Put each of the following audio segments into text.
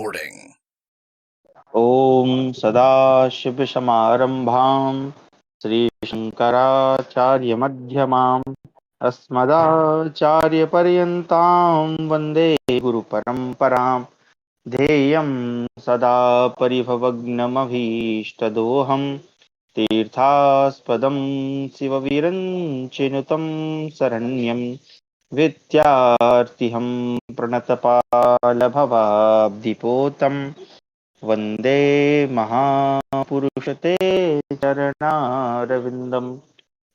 recording. ओम सदाशिवसमारंभां श्रीशंकराचार्यमध्यमाम् अस्मदाचार्यपर्यन्तां वन्दे गुरुपरम्पराम्। ध्येयं सदा परिभवग्नमभीष्टदोहं तीर्थास्पदं शिवविरञ्चिनुतं शरण्यं विद्यार्थिहं प्रणतपालभवाब्धिपोतम् वन्दे महापुरुषते चरणारविन्दं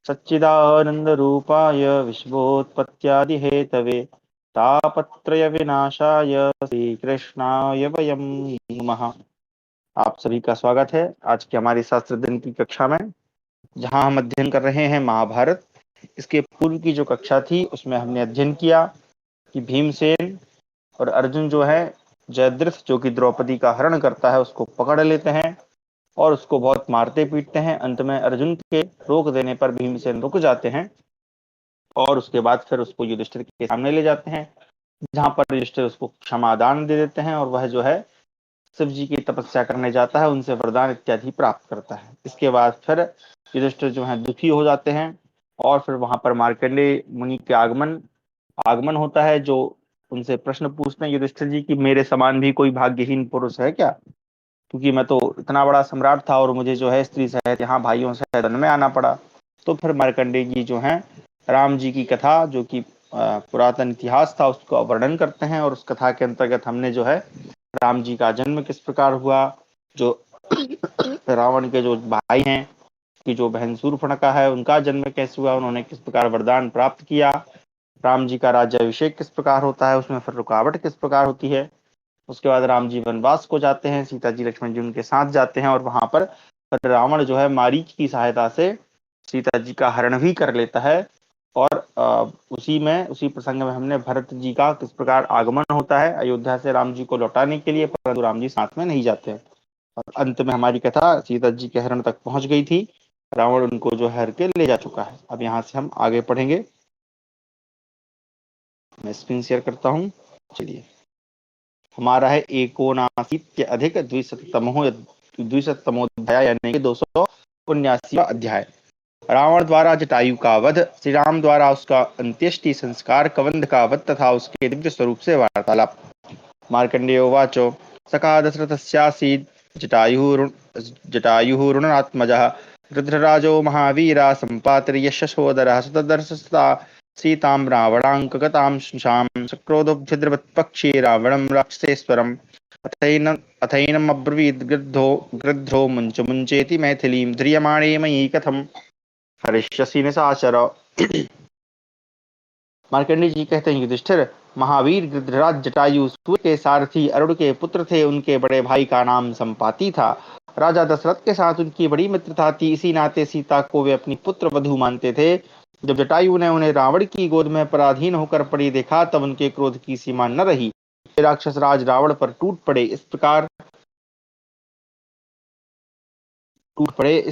सच्चिदानन्दरूपाय विश्वोत्पत्त्यादिहेतवे तापत्रयविनाशाय श्रीकृष्णाय वयं नमः। आप सभी का स्वागत है आज की हमारी शास्त्र अध्ययन की कक्षा में, जहां हम अध्ययन कर रहे हैं महाभारत। इसके पूर्व की जो कक्षा थी उसमें हमने अध्ययन किया कि भीमसेन और अर्जुन जो है जयद्रथ, जो कि द्रौपदी का हरण करता है, उसको पकड़ लेते हैं और उसको बहुत मारते पीटते हैं। अंत में अर्जुन के रोक देने पर भीमसेन रुक जाते हैं और उसके बाद फिर उसको युधिष्ठिर के सामने ले जाते हैं, जहां पर युधिष्ठिर उसको क्षमादान दे देते हैं और वह जो है शिव जी की तपस्या करने जाता है, उनसे वरदान इत्यादि प्राप्त करता है। इसके बाद फिर युधिष्ठिर जो है दुखी हो जाते हैं और फिर वहां पर मार्कंडेय मुनि के आगमन होता है, जो उनसे प्रश्न पूछते हैं युधिष्ठिर जी की मेरे समान भी कोई भाग्यहीन पुरुष है क्या, क्योंकि मैं तो इतना बड़ा सम्राट था और मुझे जो है स्त्री सहित यहाँ भाइयों सहित वन में आना पड़ा। तो फिर मार्कंडेय जी जो है राम जी की कथा, जो कि पुरातन इतिहास था, उसका वर्णन करते हैं और उस कथा के अंतर्गत हमने जो है राम जी का जन्म किस प्रकार हुआ, जो रावण के जो भाई हैं कि जो बहन शूर्पणखा है उनका जन्म कैसे हुआ, उन्होंने किस प्रकार वरदान प्राप्त किया, राम जी का राज्याभिषेक किस प्रकार होता है, उसमें फिर रुकावट किस प्रकार होती है। उसके बाद राम जी वनवास को जाते हैं, सीता जी लक्ष्मण जी उनके साथ जाते हैं और वहां पर रावण जो है मारीच की सहायता से सीता जी का हरण भी कर लेता है। और उसी प्रसंग में हमने भरत जी का किस प्रकार आगमन होता है अयोध्या से राम जी को लौटाने के लिए, परंतु राम जी साथ में नहीं जाते हैं। और अंत में हमारी कथा सीता जी के हरण तक पहुंच गई थी, रावण उनको जो हर के ले जा चुका है। अब यहाँ से हम आगे पढ़ेंगे। मैं स्क्रीन शेयर करता हूँ। चलिए, हमारा है 79 अधिक द्विशतमोध्याय, यानी कि 279वां अध्याय। रावण द्वारा जटायु का वध, श्री राम द्वारा उसका अंत्येष्टि संस्कार, कबंध का वध तथा उसके दिव्य स्वरूप से वार्तालाप। मार्कंडेय उवाच सखा दशरथस्यासीत् जटायुरुणात्मजः रुद्रराजो महावीरा सम्पाति यशसोदरः सतदर्शसता सीतां रावणाङ्कगतां शां सक्रोधोऽभ्यद्रवत्पक्षे रावणं राक्षसेश्वरम् अथैनमब्रवीद् गृध्रो मुञ्चेति मैथिलीं ध्रियमाणे मयि कथम् हरिष्यसि निशाचर। मार्कंडेय जी कहते हैं युधिष्ठिर, महावीर गृध्रराज जटायु सूर्य के सारथी अरुण के पुत्र थे। उनके बड़े भाई का नाम संपाति था। राजा दशरथ के साथ उनकी बड़ी मित्रता थी, इसी नाते सीता को वे अपनी पुत्र वधू मानते थे। जब जटायु ने उन्हें रावण की गोद में पराधीन होकर पड़ी देखा, तब उनके क्रोध की सीमा न रही। राक्षस राज रावण पर टूट पड़े। इस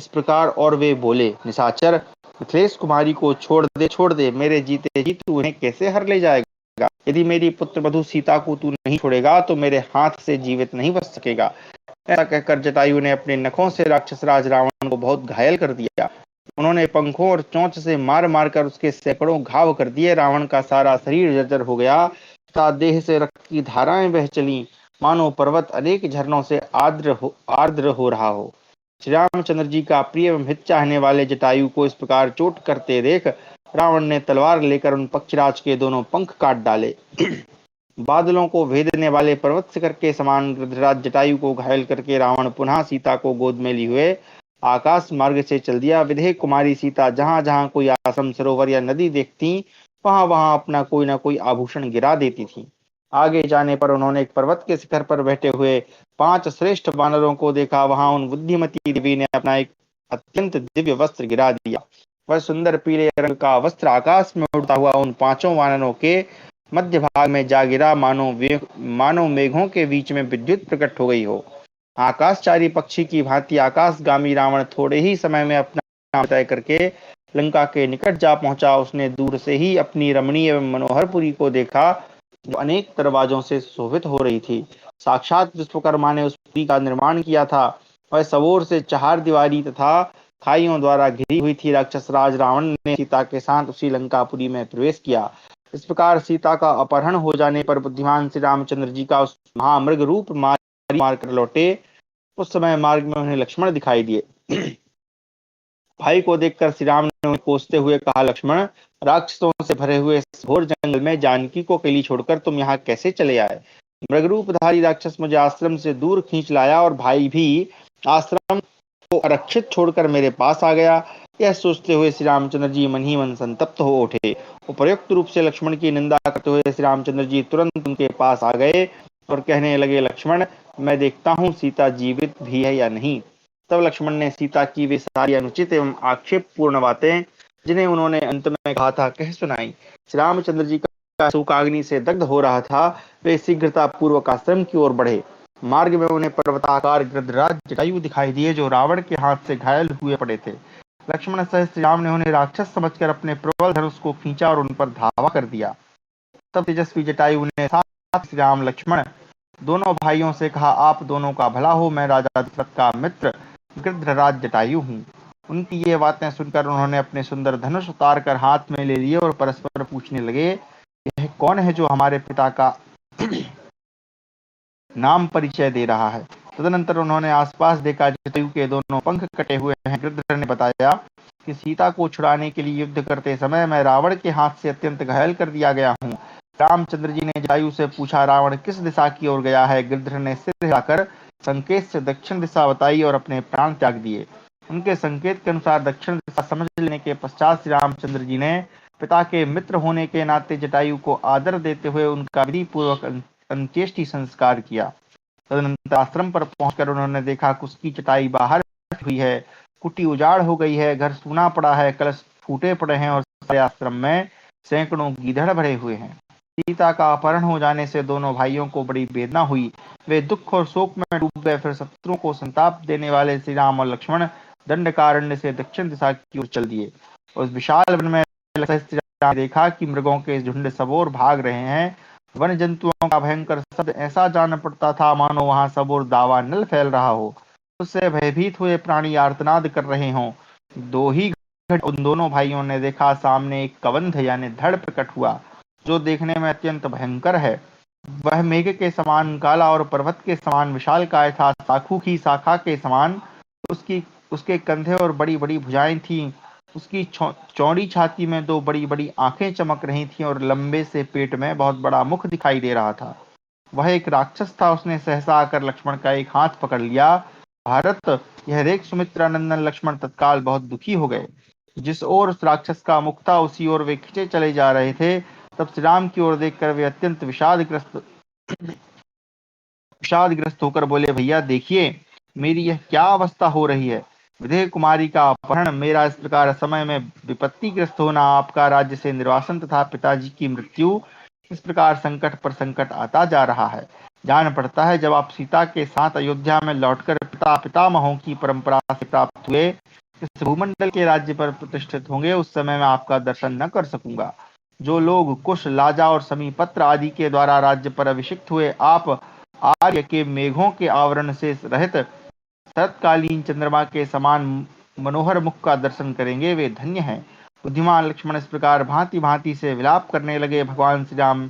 प्रकार और वे बोले, निशाचर, मिथिलेश कुमारी को छोड़ दे। मेरे जीते जी तू उन्हें कैसे हर ले जाएगा? यदि मेरी पुत्र वधू सीता को तू नहीं छोड़ेगा तो मेरे हाथ से जीवित नहीं बच सकेगा। ऐसा कहकर जटायु ने अपने नखों से राक्षस राज रावण को बहुत घायल कर दिया। उन्होंने पंखों और चोंच से मार मार कर उसके सैकड़ों घाव कर दिए। रावण का सारा शरीर जर्जर हो गया तथा देह से रक्त की धाराएं बह चली, मानो पर्वत अनेक झरनों से आर्द्र हो रहा हो। श्री रामचंद्र जी का प्रिय एवं हित चाहने वाले जटायु को इस प्रकार चोट करते देख रावण ने तलवार लेकर उन पक्षीराज के दोनों पंख काट डाले। बादलों को भेदने वाले पर्वत शिखर के समान गृध्रराज जटायु को घायल करके रावण पुनः सीता को गोद में लिए हुए आकाश मार्ग से चल दिया। विदेह कुमारी सीता जहां जहां कोई आश्रम, सरोवर या नदी देखती, वहां वहां अपना कोई न कोई आभूषण गिरा देती थी। आगे जाने पर उन्होंने एक पर्वत के शिखर पर बैठे हुए 5 श्रेष्ठ वानरों को देखा। वहां उन बुद्धिमती देवी ने अपना एक अत्यंत दिव्य वस्त्र गिरा दिया। वह सुंदर पीले रंग का वस्त्र आकाश में उड़ता हुआ उन 5 वानरों के मध्य भाग में जा गिरा, मानो मेघों के बीच में विद्युत प्रकट हो गई हो। आकाशचारी पक्षी की भांति आकाशगामी रावण थोड़े ही समय में अपना तय करके लंका के निकट जा पहुंचा। उसने दूर से ही अपनी रमणीय एवं मनोहरपुरी को देखा। जो अनेक दरवाजों से सुशोभित हो रही थी। साक्षात विश्वकर्मा ने उस पुरी का निर्माण किया था। वह सबोर से चार दीवारी तथा खाइयों द्वारा घिरी हुई थी। राक्षस राज रावण ने सीता के साथ उसी लंकापुरी में प्रवेश किया। इस प्रकार सीता का अपहरण हो जाने पर बुद्धिमान श्री रामचंद्र जी का उस महामृग रूप मार कर लौटे। उस समय मार्ग में उन्हें लक्ष्मण दिखाई दिए। भाई को देखकर श्री राम ने उन्हें कोसते हुए कहा, लक्ष्मण, राक्षसों से भरे हुए इस घोर जंगल में जानकी को अकेली छोड़कर तुम यहाँ कैसे चले आए? मृगरूपधारी राक्षस मुझे आश्रम से दूर खींच लाया और भाई भी आश्रम को अरक्षित छोड़कर मेरे पास आ गया। यह सोचते हुए श्री रामचंद्र जी मन ही मन संतप्त हो उठे। उपयुक्त रूप से लक्ष्मण की निंदा करते हुए श्री रामचंद्र जी तुरंत उनके पास आ गए और कहने लगे, लक्ष्मण, मैं देखता हूँ सीता जीवित भी है या नहीं। तब लक्ष्मण ने सीता की वे सारी अनुचित एवं आक्षेपपूर्ण बातें, जिन्हें उन्होंने अंत में कहा था, कह सुनाई। श्री रामचंद्र जी का शोकाग्नि से दग्ध हो रहा था। वे शीघ्रता पूर्वक आश्रम की ओर बढ़े। मार्ग में उन्हें पर्वताकार गृध्रराज जटायु दिखाई दिए, जो रावण के हाथ से घायल हुए पड़े थे। लक्ष्मण सहित श्री राम ने उन्हें राक्षस समझकर अपने प्रबल धनुष को खींचा और उन पर धावा कर दिया। तब तेजस्वी जटायु ने साथ श्री राम लक्ष्मण दोनों भाइयों से कहा, आप दोनों का भला हो, मैं राजा दशरथ का मित्र गृध्रराज जटायु हूँ। उनकी ये बातें सुनकर उन्होंने अपने सुंदर धनुष उतार कर हाथ में ले लिए और परस्पर पूछने लगे, यह कौन है जो हमारे पिता का नाम परिचय दे रहा है? तदनंतर उन्होंने आसपास देखा, जटायु के दोनों पंख कटे हुए हैं। गृध्र ने बताया कि सीता को छुड़ाने के लिए युद्ध करते समय मैं रावण के हाथ से अत्यंत घायल कर दिया गया हूँ। रामचंद्र जी ने जटायु से पूछा, रावण किस दिशा की ओर गया है? गृध्र ने सिर हिलाकर संकेत से दक्षिण दिशा बताई और अपने प्राण त्याग दिए। उनके संकेत के अनुसार दक्षिण दिशा समझ लेने के पश्चात श्री रामचंद्र जी ने पिता के मित्र होने के नाते जटायु को आदर देते हुए उनका विधि पूर्वक अंत्येष्टि संस्कार किया। तदनंतर आश्रम पर पहुंचकर उन्होंने देखा कि उसकी चटाई बाहर हुई है, कुटी उजाड़ हो गई है, घर सूना पड़ा है, कलश फूटे पड़े हैं और सारे आश्रम में सैकड़ों गीदड़ भरे हुए हैं। सीता का अपहरण हो जाने से दोनों भाइयों को बड़ी वेदना हुई। वे दुख और शोक में डूब गए। फिर शत्रुओं को संताप देने वाले श्री राम और लक्ष्मण दंडकारण्य से दक्षिण दिशा की ओर चल दिए। उस विशाल वन में श्री राम ने देखा कि मृगों के झुंड सबोर भाग रहे हैं। वन जंतुओं का भयंकर शब्द ऐसा जान पड़ता था मानो वहां सबोर दावानल फैल रहा हो। उससे भयभीत हुए प्राणी आर्तनाद कर रहे हों। दो ही घड़ी उन दोनों भाइयों ने देखा, सामने एक कबंध यानी धड़ प्रकट हुआ, जो देखने में अत्यंत भयंकर है। वह मेघ के समान काला और पर्वत के समान विशालकाय था। साखू की शाखा के समान उसकी उसके कंधे और बड़ी बड़ी भुजाएं थीं। उसकी चौड़ी छाती में दो बड़ी बड़ी आंखें चमक रही थीं और लंबे से पेट में बहुत बड़ा मुख दिखाई दे रहा था। वह एक राक्षस था। उसने सहसा आकर लक्ष्मण का एक हाथ पकड़ लिया। भारत, यह देख सुमित्रा नंदन लक्ष्मण तत्काल बहुत दुखी हो गए। जिस ओर उस राक्षस का मुख था उसी ओर वे खिंचे चले जा रहे थे। तब श्री राम की ओर देखकर वे अत्यंत विषादग्रस्त होकर बोले, भैया देखिए, मेरी यह क्या अवस्था हो रही है। विदेह कुमारी का अपहरण, मेरा इस प्रकार समय में विपत्तिग्रस्त होना, आपका राज्य से निर्वासन तथा पिताजी की मृत्यु, इस प्रकार संकट पर संकट आता जा रहा है। जान पड़ता है जब आप सीता के साथ अयोध्या में लौटकर पिता पितामहों की परंपरा से प्राप्त हुए इस भूमंडल के राज्य पर प्रतिष्ठित होंगे, उस समय मैं आपका दर्शन न कर सकूंगा। जो लोग कुश, लाजा और समीपत्र आदि के द्वारा राज्य पर अभिषिक्त हुए, आप आर्य के मेघों के आवरण से रहित शरतकालीन चंद्रमा के समान मनोहर मुख का दर्शन करेंगे, वे धन्य हैं। बुद्धिमान लक्ष्मण इस प्रकार भांति भांति से विलाप करने लगे। भगवान श्री राम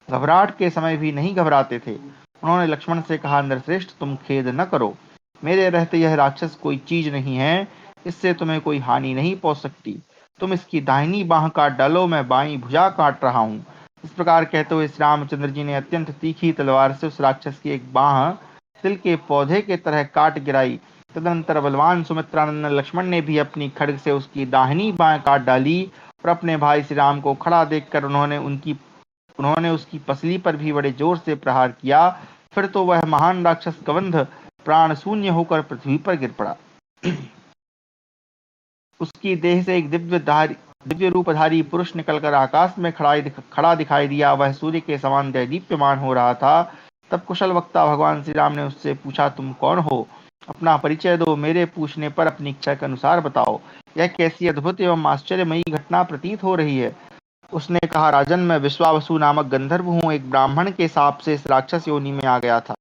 घबराहट के समय भी नहीं घबराते थे। उन्होंने लक्ष्मण से कहा, नरश्रेष्ठ, तुम खेद न करो। मेरे रहते यह राक्षस कोई चीज नहीं है। इससे तुम्हें कोई हानि नहीं पहुंच सकती। तुम इसकी दाहिनी बाह काट डालो, मैं बाईं भुजा काट रहा हूँ। इस प्रकार कहते हुए श्री रामचंद्र जी ने अत्यंत तीखी तलवार से उस राक्षस की एक बाह तिल के पौधे के तरह काट गिराई। तदनंतर बलवान सुमित्रानंदन लक्ष्मण ने भी अपनी खड्ग से उसकी दाहिनी बाह काट डाली और अपने भाई श्री राम को खड़ा देखकर उन्होंने उसकी पसली पर भी बड़े जोर से प्रहार किया। फिर तो वह महान राक्षस कबंध प्राण शून्य होकर पृथ्वी पर गिर पड़ा। उसकी देह से एक दिव्य रूपधारी पुरुष निकलकर आकाश में खड़ा दिखाई दिया। वह सूर्य के समान दैदीप्यमान हो रहा था। तब कुशल वक्ता भगवान श्री राम ने उससे पूछा, तुम कौन हो? अपना परिचय दो। मेरे पूछने पर अपनी इच्छा के अनुसार बताओ। यह कैसी अद्भुत एवं आश्चर्यमयी घटना प्रतीत हो रही है? उसने कहा, राजन, मैं विश्वावसु नामक गंधर्व हूँ। एक ब्राह्मण के शाप से इस राक्षस योनि में आ गया था।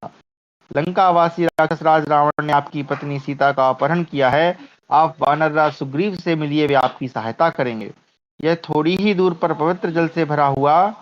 लंकावासी राक्षस राज रावण ने आपकी पत्नी सीता का अपहरण किया है। आप वानर राज सुग्रीव से मिलिए, वे आपकी सहायता करेंगे। यह थोड़ी ही दूर पर पवित्र जल से भरा हुआ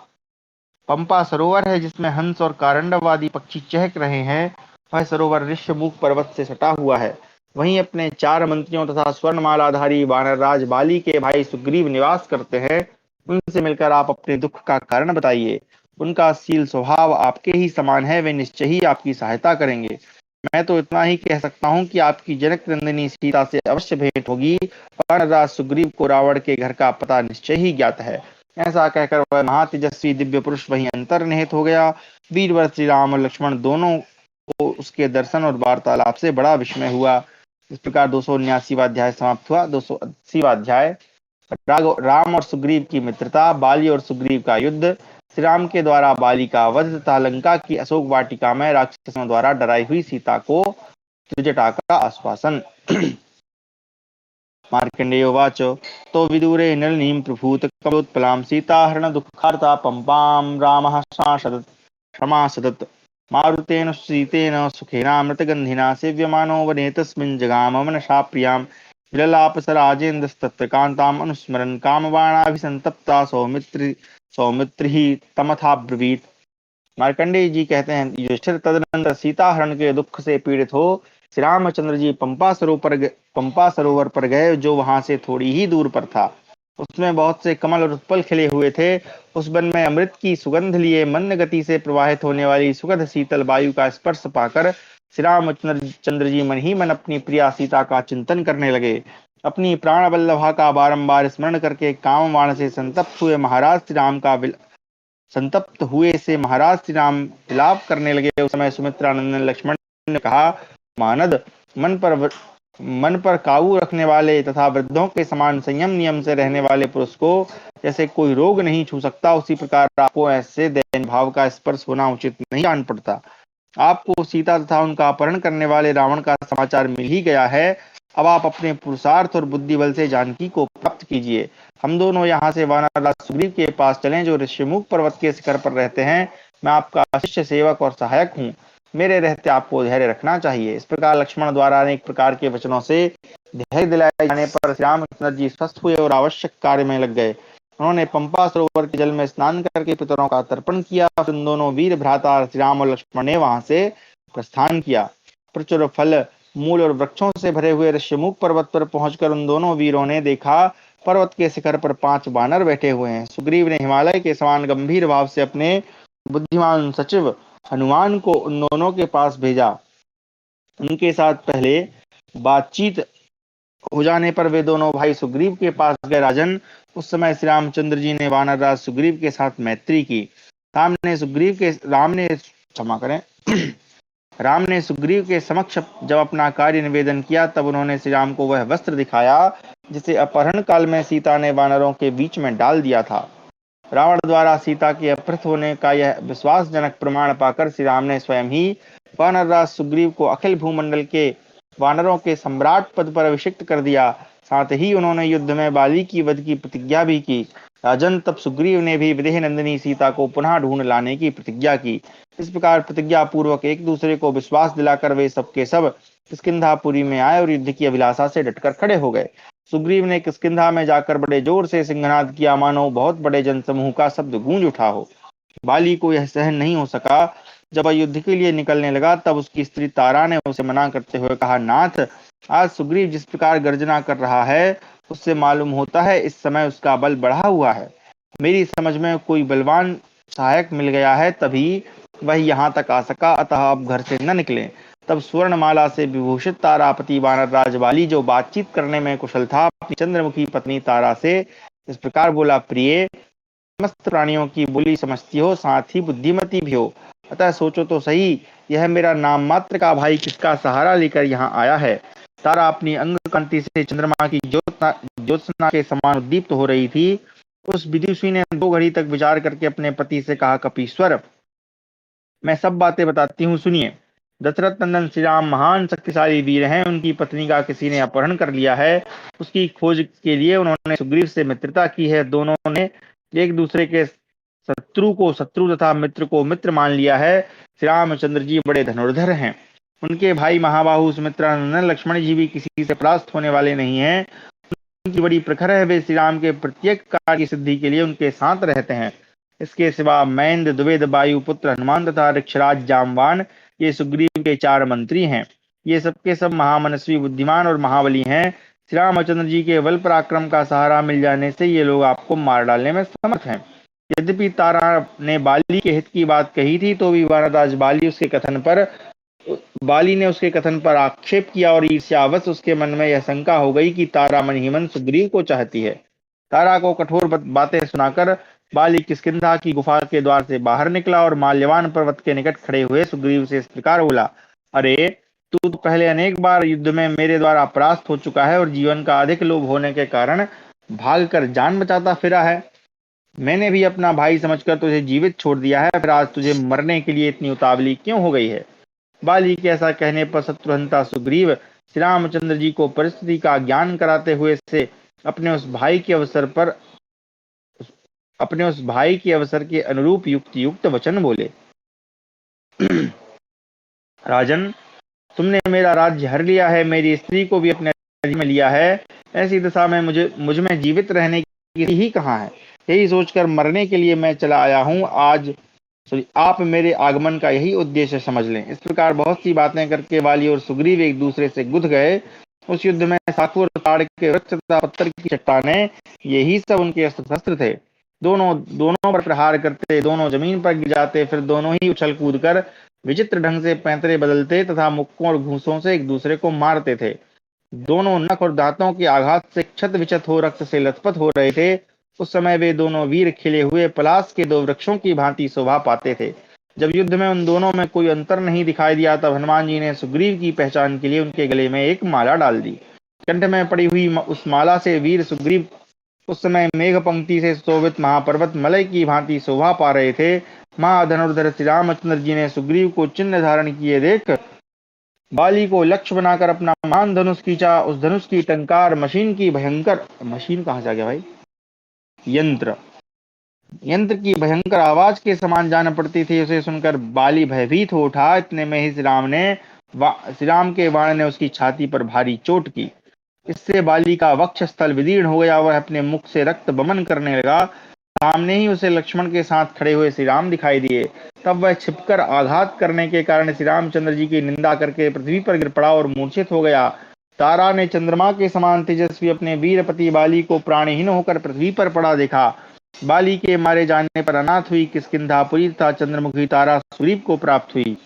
पंपा सरोवर है, जिसमें हंस और कारंडव आदि पक्षी चहक रहे हैं। वह सरोवर ऋष्यमुख पर्वत से सटा हुआ है। वहीं अपने 4 मंत्रियों तथा स्वर्णमालाधारी वानरराज बाली के भाई सुग्रीव निवास करते हैं। उनसे मिलकर आप अपने दुख का कारण बताइए। उनका शील स्वभाव आपके ही समान है, वे निश्चय ही आपकी सहायता करेंगे। मैं तो इतना ही कह सकता हूँ कि आपकी जनक नंदिनी सीता से अवश्य भेंट होगी। वानरराज सुग्रीव को रावण के घर का पता निश्चय ही ज्ञात है। ऐसा कहकर वह महातेजस्वी दिव्य पुरुष वहीं अंतर्निहित हो गया। वीरवर श्री राम और लक्ष्मण दोनों को उसके दर्शन और वार्तालाप से बड़ा विस्मय हुआ। इस प्रकार 279वां अध्याय समाप्त हुआ। 280वां अध्याय राम और सुग्रीव की मित्रता, बाली और सुग्रीव का युद्ध, श्री राम के द्वारा बाली का वध तथा लंका की अशोक वाटिका में राक्षसों द्वारा डराई हुई सीता को त्रिजटा का आश्वासन। मार्कंडेय उवाच तो विदुरे नलिनीं प्रभूत कमलोत्पलां सीताहरण दुःखार्ता पंपां रामः समासदत् मारुतेन सीतेन सुखेनामृतगन्धिना सेव्यमानो वने तस्मिन् जगाम मनसा प्रियां विललापसराजेन्द्रस्तत्र कान्ताम् अनुस्मरन् कामबाणाभिसंतप्ता सौमित्रिः तमथाब्रवीत्। मार्कंडेय जी कहते हैं, युधिष्ठिर, तदनंतर सीता हरण के दुख से पीड़ित हो श्री रामचंद्र जी पंपा सरोवर पर गए, जो वहां से थोड़ी ही दूर पर था। उसमें बहुत से कमल और उत्पल खिले हुए थे। उस वन में अमृत की सुगंध लिए मंद गति से प्रवाहित होने वाली सुखद शीतल वायु का स्पर्श पाकर श्री रामचंद्र जी मन ही मन अपनी प्रिया सीता का चिंतन करने लगे। अपनी प्राण वल्लभा का बारंबार स्मरण करके कामवाण से संतप्त हुए से महाराज श्री राम विलाप करने लगे। उस समय सुमित्रा नंदन लक्ष्मण ने कहा, मानद, मन पर काबू रखने वाले तथा वृद्धों के समान संयम नियम से रहने वाले पुरुष को जैसे कोई रोग नहीं छू सकता, उसी प्रकार आपको ऐसे दैन्य भाव का स्पर्श होना उचित नहीं जान पड़ता। आपको सीता तथा उनका अपहरण करने वाले रावण का समाचार मिल ही गया है। अब आप अपने पुरुषार्थ और बुद्धि बल से जानकी को प्राप्त कीजिए। हम दोनों यहाँ से वानरराज सुग्रीव के पास चलें, जो ऋष्यमुख पर्वत के शिखर पर रहते हैं। मैं आपका शिष्य, सेवक और सहायक हूँ। मेरे रहते आपको धैर्य रखना चाहिए। इस प्रकार लक्ष्मण द्वारा अनेक प्रकार के वचनों से धैर्य दिलाए जाने पर श्री रामचंद्र जी स्वस्थ हुए और आवश्यक कार्य में लग गए। उन्होंने पंपा सरोवर के जल में स्नान करके पितरों का तर्पण किया। उन दोनों वीर भ्राता श्री राम और लक्ष्मण ने वहां से प्रस्थान किया। प्रचुर फल, मूल और वृक्षों से भरे हुए ऋष्यमुख पर्वत पर पहुंचकर उन दोनों वीरों ने देखा, पर्वत के शिखर पर 5 बानर बैठे हुए हैं। सुग्रीव ने हिमालय के समान गंभीर भाव से अपने बुद्धिमान सचिव हनुमान को उन दोनों के पास भेजा। उनके साथ पहले बातचीत हो जाने पर वे दोनों भाई सुग्रीव के पास गए। राजन, उस समय श्री रामचंद्र जी ने वानरराज सुग्रीव के साथ मैत्री की। राम ने सुग्रीव के समक्ष जब अपना कार्य निवेदन किया, तब उन्होंने श्री राम को वह वस्त्र दिखाया जिसे अपहरण काल में सीता ने वानरों के बीच में डाल दिया था। रावण द्वारा सीता के अपहृत होने का यह विश्वासजनक प्रमाण पाकर श्री राम ने स्वयं ही वानरराज सुग्रीव को अखिल भूमंडल के वानरों के सम्राट पद पर अभिषिक्त कर दिया। साथ ही उन्होंने युद्ध में बाली की वध की प्रतिज्ञा भी की। राजन, तब सुग्रीव ने भी विदेह नंदिनी सीता को पुनः ढूंढ लाने की प्रतिज्ञा की। इस प्रकार प्रतिज्ञा पूर्वक एक दूसरे को विश्वास दिलाकर वे सबके सब किष्किंधापुरी में आए और युद्ध की अभिलाषा से डटकर खड़े हो गए। सुग्रीव ने किष्किंधा में जाकर बड़े जोर से सिंहनाद किया, मानो बहुत बड़े जनसमूह का शब्द गूंज उठा हो। बाली को यह सहन नहीं हो सका। जब वह युद्ध के लिए निकलने लगा, तब उसकी स्त्री तारा ने उसे मना करते हुए कहा, नाथ, आज सुग्रीव जिस प्रकार गर्जना कर रहा है, उससे मालूम होता है इस समय उसका बल बढ़ा हुआ है। मेरी समझ में कोई बलवान सहायक मिल गया है, तभी वह यहाँ तक आ सका, अतः अब घर से न निकले। तब स्वर्णमाला से विभूषित तारापति वानरराज बाली, जो बातचीत करने में कुशल था, अपनी चंद्रमुखी पत्नी तारा से इस प्रकार बोला, प्रिय, समस्त प्राणियों की बोली समझती हो, साथ ही बुद्धिमती भी हो, अतः सोचो तो सही, यह मेरा नाम मात्र का भाई किसका सहारा लेकर यहाँ आया है। तारा अपनी अंग कांति से चंद्रमा की ज्योत्सना के समान उद्दीप्त हो रही थी। उस विदुषी ने 2 घड़ी तक विचार करके अपने पति से कहा, कपीश्वर, मैं सब बातें बताती हूँ, सुनिए। दशरथ नंदन श्री राम महान शक्तिशाली वीर हैं। उनकी पत्नी का किसी ने अपहरण कर लिया है। उसकी खोज के लिए उन्होंने सुग्रीव से मित्रता की है। दोनों ने एक दूसरे के शत्रु को शत्रु तथा मित्र को मित्र मान लिया है। श्री रामचंद्र जी बड़े धनुर्धर हैं। उनके भाई महाबाहु सुमित्रानंदन लक्ष्मण जी भी किसी से परास्त होने वाले नहीं हैं। उनकी बड़ी प्रखर है। वे श्री राम के प्रत्येक कार्य की सिद्धि के लिए उनके साथ रहते हैं। इसके सिवा महेंद्र द्विवेद वायुपुत्र हनुमान तथा ऋक्षराज जामवान ये सुग्रीव के 4 मंत्री हैं। ये सबके सब महामनस्वी बुद्धिमान और महाबली हैं। श्री रामचंद्र जी के बल पराक्रम का सहारा मिल जाने से ये लोग आपको मार डालने में समर्थ हैं। यद्यपि तारा ने बाली के हित की बात कही थी तो भी वानरराज बाली ने उसके कथन पर आक्षेप किया और ईर्ष्यावश उसके मन में यह शंका हो गई कि तारा मन ही मन सुग्रीव को चाहती है। तारा को कठोर बातें सुनाकर बाली किष्किंधा की गुफा के द्वार से बाहर निकला और माल्यवान पर्वत के निकट खड़े हुए सुग्रीव से इस प्रकार बोला, अरे तू तो पहले अनेक बार युद्ध में मेरे द्वारा परास्त हो चुका है और जीवन का अधिक लोभ होने के कारण भागकर जान बचाता फिरा है। मैंने भी अपना भाई समझकर तुझे जीवित छोड़ दिया है, फिर आज तुझे मरने के लिए इतनी उतावली क्यों हो गई है। बाली के ऐसा कहने पर शत्रुहंता सुग्रीव श्री रामचंद्र जी को परिस्थिति का ज्ञान कराते हुए से अपने उस भाई के अवसर के अनुरूप युक्त वचन बोले। राजन, तुमने मेरा राज्य हर लिया है, मेरी स्त्री को भी अपने राज्य में लिया है। ऐसी दशा में मुझ में जीवित रहने की ही कहाँ है। यही सोचकर मरने के लिए मैं चला आया हूँ। आप मेरे आगमन का यही उद्देश्य समझ लें। इस प्रकार बहुत सी बातें करके बाली और सुग्रीव एक दूसरे से गुथ गए। उस युद्ध में साखू और ताड़ के वृक्ष तथा पत्थर की चट्टानें यही सब उनके अस्त्र शस्त्र थे। दोनों पर प्रहार करते, दोनों जमीन पर गिर जाते, फिर दोनों ही उछल कूद कर विचित्र ढंग से पैंतरे बदलते तथा मुक्कों और घूंसों से एक दूसरे को मारते थे। दोनों नख और दांतों के आघात से क्षत विचत हो रक्त से लथपथ हो रहे थे। उस समय वे दोनों वीर खिले हुए पलाश के 2 वृक्षों की भांति शोभा पाते थे। जब युद्ध में उन दोनों में कोई अंतर नहीं दिखाई दिया तब हनुमान जी ने सुग्रीव की पहचान के लिए उनके गले में एक माला डाल दी। कंठ में पड़ी हुई उस माला से वीर सुग्रीव उस समय मेघ पंक्ति से शोभित महापर्वत मलय की भांति शोभा पा रहे थे। महाधनुर्धर श्री रामचंद्र जी ने सुग्रीव को चिन्ह धारण किए देख बाली को लक्ष्य बनाकर अपना मान धनुष खींचा। उस धनुष की टंकार मशीन कहाँ से आ गया भाई, यंत्र की भयंकर आवाज के समान जान पड़ती थी। उसे सुनकर बाली भयभीत हो उठा। इतने में ही श्री राम के बाण ने उसकी छाती पर भारी चोट की। इससे बाली का वक्ष स्थल विदीर्ण हो गया। वह अपने मुख से रक्त बमन करने लगा। सामने ही उसे लक्ष्मण के साथ खड़े हुए श्री राम दिखाई दिए। तब वह छिपकर आघात करने के कारण श्री रामचंद्र जी की निंदा करके पृथ्वी पर गिर पड़ा और मूर्छित हो गया। तारा ने चंद्रमा के समान तेजस्वी अपने वीरपति बाली को प्राणहीन होकर पृथ्वी पर पड़ा देखा। बाली के मारे जाने पर अनाथ हुई किष्किंधापुरी तथा चंद्रमुखी तारा सुग्रीव को प्राप्त हुई।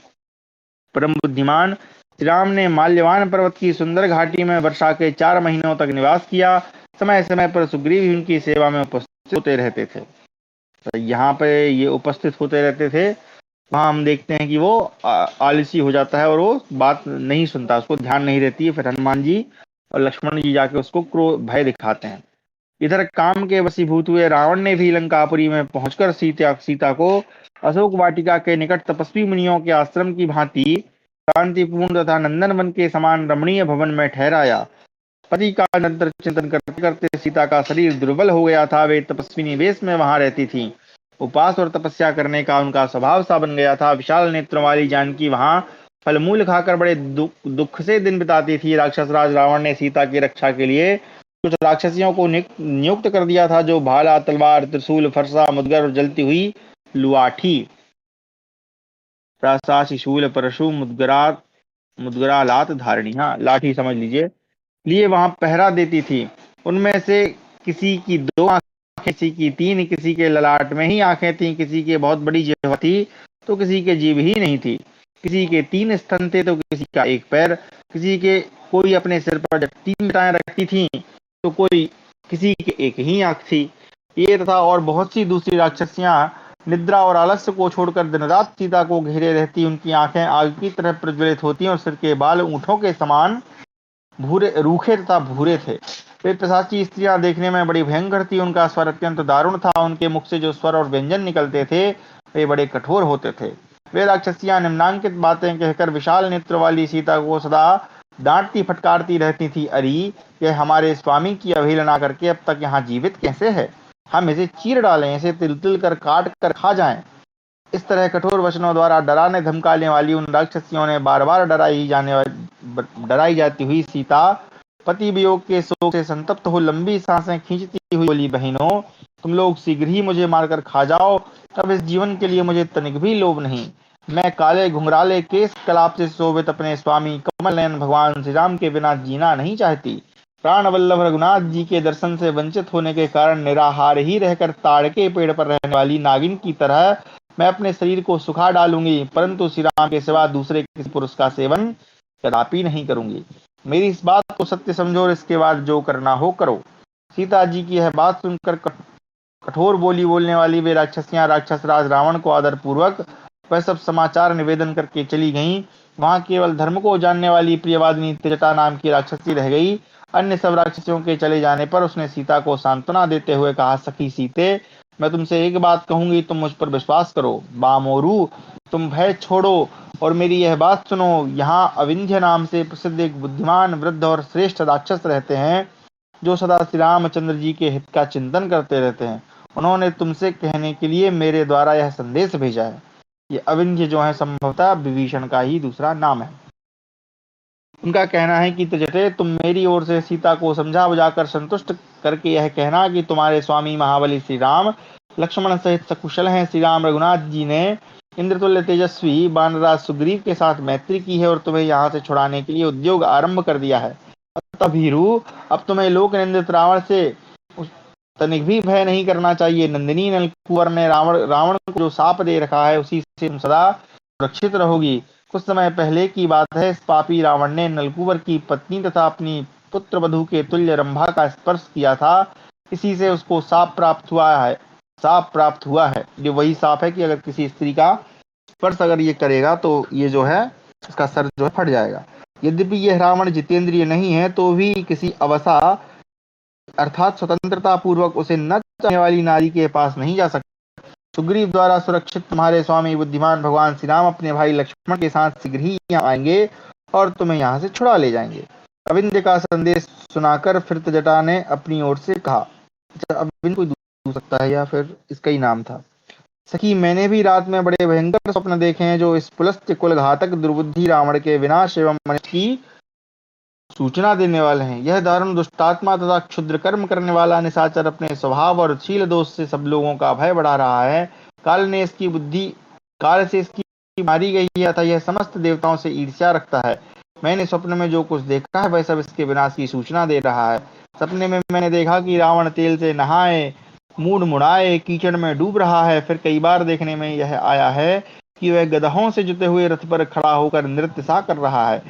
परम बुद्धिमान श्री राम ने माल्यवान पर्वत की सुंदर घाटी में वर्षा के 4 महीनों तक निवास किया। समय समय पर सुग्रीव उनकी सेवा में उपस्थित होते रहते थे। तो यहाँ पे ये उपस्थित होते रहते थे, वहां हम देखते हैं कि वो आलसी हो जाता है और वो बात नहीं सुनता, उसको ध्यान नहीं रहती है। फिर हनुमान जी और लक्ष्मण जी जाके उसको क्रोध भय दिखाते हैं। इधर काम के वशीभूत हुए रावण ने भी लंकापुरी में पहुंचकर सीता को अशोक वाटिका के निकट तपस्वी मुनियों के आश्रम की भांति शांतिपूर्ण तथा नंदनवन के समान रमणीय भवन में ठहराया। पति का निरंतर चिंतन करते करते सीता का शरीर दुर्बल हो गया था। वे तपस्विनी वेश में वहां रहती थीं। उपास और तपस्या करने का उनका स्वभाव सा बन गया था। विशाल नेत्रों वाली जानकी वहां फलमूल खाकर बड़े दुख से दिन बिताती थी। राक्षस राज रावण ने सीता की रक्षा के लिए कुछ राक्षसियों को नियुक्त कर दिया था, जो भाला, तलवार, त्रिशूल, फरसा, मुदगर और जलती हुई लुआठी, प्रासासी शूल, परशु, मुदगरा लात धारणी, हाँ लाठी समझ लीजिए, लिए वहां पहरा देती थी। उनमें से किसी की 2 आंखें, किसी की 3, किसी के ललाट में ही आंखें थी, किसी के बहुत बड़ी जिह्वा थी तो किसी के जीभ ही नहीं थी, किसी के 3 स्तन थे तो किसी का 1 पैर, कोई अपने सिर पर जब 3 जटाएं रखती थी तो किसी के 1 ही आंख थी। ये तथा और बहुत सी दूसरी राक्षसियां निद्रा और आलस्य को छोड़कर दिन रात सीता को घेरे रहती। उनकी आंखें आग की तरह प्रज्वलित होती और सिर के बाल ऊंटों के समान रूखे तथा भूरे थे। वे पिशाची स्त्रियां देखने में बड़ी भयंकर थी। उनका स्वर अत्यंत दारुण था। उनके मुख से जो स्वर और व्यंजन निकलते थे वे बड़े कठोर होते थे। वे राक्षसियां निम्नांकित बातें कहकर विशाल नेत्र वाली सीता को सदा डांटती फटकारती रहती थी। अरे, यह हमारे स्वामी की अवहेलना करके अब तक यहाँ जीवित कैसे है। हम इसे चीर डालें, इसे तिल तिल कर काट कर खा जाएं। इस तरह कठोर वचनों द्वारा डराने धमकाने वाली उन राक्षसियों ने बार बार डराई जाती हुई सीता पति वियोग के शोक से संतप्त हो लंबी सांसें खींचती हुई बोली, बहनों तुम लोग शीघ्र ही मुझे मारकर खा जाओ, अब इस जीवन के लिए मुझे तनिक भी लोभ नहीं। मैं काले घुंघराले केस कलाप से शोभित अपने स्वामी कमल नयन भगवान श्री राम के बिना जीना नहीं चाहती। प्राण वल्लभ रघुनाथ जी के दर्शन से वंचित होने के कारण निराहार ही रहकर ताड़ के पेड़ पर रहने वाली नागिन की तरह मैं अपने शरीर को सुखा डालूंगी, परंतु श्री राम के सिवा दूसरे किसी पुरुष का सेवन कदापि नहीं करूंगी। मेरी इस बात को सत्य समझो और इसके बाद जो करना हो करो। सीता जी की यह बात सुनकर कठोर बोली बोलने वाली वे राक्षसियां राक्षस राज रावण को आदर पूर्वक वह सब समाचार निवेदन करके चली गईं। वहां केवल धर्म को जानने वाली प्रियवादिनी त्रिजटा नाम की राक्षसी रह गई। अन्य सब राक्षसियों के चले जाने पर उसने सीता को सांत्वना देते हुए कहा, सखी सीते, मैं तुमसे एक बात कहूंगी, तुम मुझ पर विश्वास करो। बामोरू, तुम भय छोड़ो और मेरी यह बात सुनो। यहाँ अविंध्य नाम से प्रसिद्ध एक बुद्धिमान वृद्ध और श्रेष्ठ राक्षस रहते हैं, जो सदा श्री रामचंद्र जी के हित का चिंतन करते रहते हैं। उन्होंने तुमसे कहने के लिए मेरे द्वारा यह संदेश भेजा है। ये अविंध्य जो है संभवतः विभीषण का ही दूसरा नाम है। उनका कहना है कि त्रिजटे, तुम मेरी ओर से सीता को समझा बुझाकर संतुष्ट करके यह कहना कि तुम्हारे स्वामी महाबली श्री राम लक्ष्मण सहित सकुशल हैं। श्री राम रघुनाथ जी ने इंद्रतुल्य तेजस्वी वानराज सुग्रीव के साथ मैत्री की है और तुम्हें यहाँ से छुड़ाने के लिए उद्योग आरंभ कर दिया है। अतः भीरु, अब तुम्हें लोक निंदित रावण से तनिक भी भय नहीं करना चाहिए। नंदिनी नलकुंवर ने रावण को जो शाप दे रखा है उसी से तुम सदा सुरक्षित रहोगी। कुछ समय पहले की बात है, इस पापी रावण ने नलकुंवर की पत्नी तथा अपनी पुत्र वधू के तुल्य रंभा का स्पर्श किया था। इसी से उसको साप प्राप्त हुआ है। ये वही साप है कि अगर किसी स्त्री का स्पर्श अगर ये करेगा तो ये जो है इसका सर जो है फट जाएगा। यद्यपि यह रावण जितेंद्रिय नहीं है तो भी किसी अवसा अर्थात स्वतंत्रता पूर्वक उसे न चाहने वाली नारी के पास नहीं जा सकता। सुग्रीव द्वारा सुरक्षित तुम्हारे स्वामी बुद्धिमान भगवान श्री राम अपने भाई लक्ष्मण के साथ शीघ्र ही यहाँ आएंगे और तुम्हें यहाँ से छुड़ा ले जाएंगे। अविंद का संदेश सुनाकर फिर त्रिजटा ने अपनी ओर से कहा, अविंद कोई दूर सकता है या फिर इसका ही नाम था। सखी, मैंने भी रात में बड़े भयंकर स्वप्न देखे हैं जो इस पुलस्त्य कुल घातक दुर्बुद्धि रावण के विनाश एवं मनुष्य की सूचना देने वाले हैं। यह दारुण दुष्टात्मा तथा क्षुद्र कर्म करने वाला निशाचर अपने स्वभाव और शील दोष से सब लोगों का भय बढ़ा रहा है। काल से इसकी मारी गई है अतः यह समस्त देवताओं से ईर्ष्या रखता है। मैंने स्वप्न में जो कुछ देखा है वह सब इसके विनाश की सूचना दे रहा है। सपने में मैंने देखा कि रावण तेल से नहाए मूड मुड़ाए कीचड़ में डूब रहा है। फिर कई बार देखने में यह आया है कि वह गदहों से जुते हुए रथ पर खड़ा होकर नृत्य सा कर रहा है।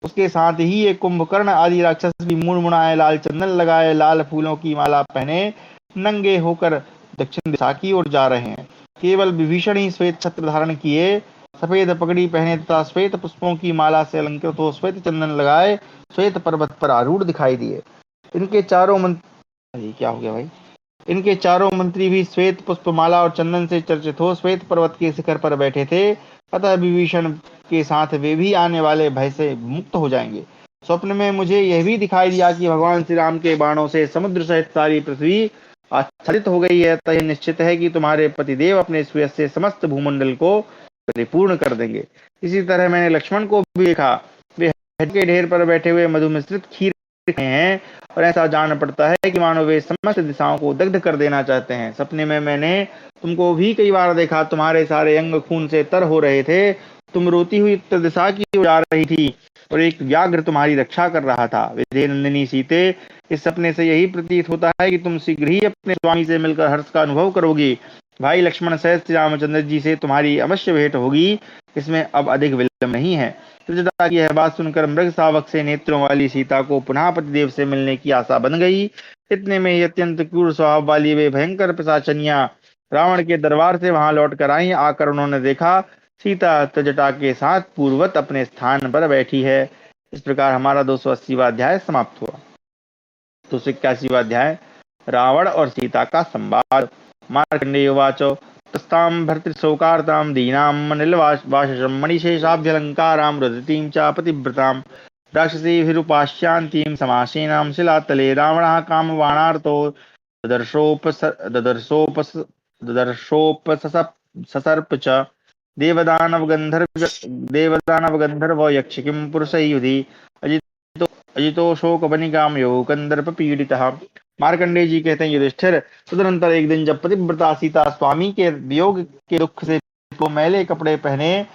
उसके साथ ही एक कुंभकर्ण आदि राक्षस भी मुड़ मुड़ाए, लाल चंदन लगाए, लाल फूलों की माला पहने नंगे होकर दक्षिण दिशा की ओर जा रहे हैं। केवल विभीषण ही श्वेत छत्र धारण किए, सफेद पगड़ी पहने तथा श्वेत पुष्पों की माला से अलंकृत हो श्वेत चंदन लगाए श्वेत पर्वत पर आरूढ़ दिखाई दिए। इनके चारों मंत्री क्या हो गया भाई इनके चारों मंत्री भी श्वेत पुष्पमाला और चंदन से चर्चित हो श्वेत पर्वत के शिखर पर बैठे थे। अतः विभीषण के साथ वे भी आने वाले भय से मुक्त हो जाएंगे। स्वप्न में मुझे यह भी दिखाई दिया कि भगवान श्री राम के बाणों से समुद्र सहित सारी पृथ्वी आच्छादित हो गई है। अतः यह निश्चित है कि तुम्हारे पतिदेव अपने सूर्य से समस्त भूमंडल को परिपूर्ण कर देंगे। इसी तरह मैंने लक्ष्मण को भी देखा, वे हट के ढेर पर बैठे हुए मधु मिश्रित खीर हैं और ऐसा जान पड़ता है कि मानो वे समस्त दिशाओं को दग्ध कर देना चाहते हैं। सपने में मैंने तुमको भी कई बार देखा, तुम्हारे सारे अंग खून से तर हो रहे थे। तुम रोती हुई उत्तर दिशा की ओर जा रही थी और एक व्याघ्र तुम्हारी रक्षा कर रहा था। विजय नंदिनी सीते, इस सपने से यही प्रतीत होता है कि तुम शीघ्र ही अपने स्वामी से मिलकर हर्ष का अनुभव करोगी। भाई लक्ष्मण सहित श्री रामचंद्र जी से तुम्हारी अवश्य भेंट होगी, इसमें अब अधिक विलंब नहीं है। त्रिजटा की यह बात सुनकर मृग शावक से नेत्रों वाली सीता को पुनः पतिदेव से मिलने की आशा बन गई। इतने में ही अत्यंत क्रूर स्वभाव वाली वे भयंकर पिशाचनियां रावण के दरबार से वहां लौट कर आई। आकर उन्होंने देखा सीता त्रिजटा के साथ पूर्ववत अपने स्थान पर बैठी है। इस प्रकार हमारा 280वां अध्याय समाप्त हुआ। 281वां अध्याय रावण और सीता का संवाद। मार्कंडेय उवाच तस्तां भर्तृशोकार्तां दीनां मनिलवासशं मणिशेषाभ्यलङ्कारां रुदतीं च पतिव्रतां राक्षसीभिरुपास्यान्तीं समासेनां शिलातले रावणः कामबाणार्तो ददर्शोपस ददर्शोपस ददर्शोपससर्प च देवदानव गंधर्व यक्ष किं पुरुषैयुधि अजितो अजितो शोक बनिकाम यो कंदर्प पीड़ितः। मार्कंडेय जी कहते हैं, युधिष्ठिर, तदनंतर एक दिन जब पतिव्रता सीता स्वामी के वियोग के दुख से तो मैले कपड़े पहने,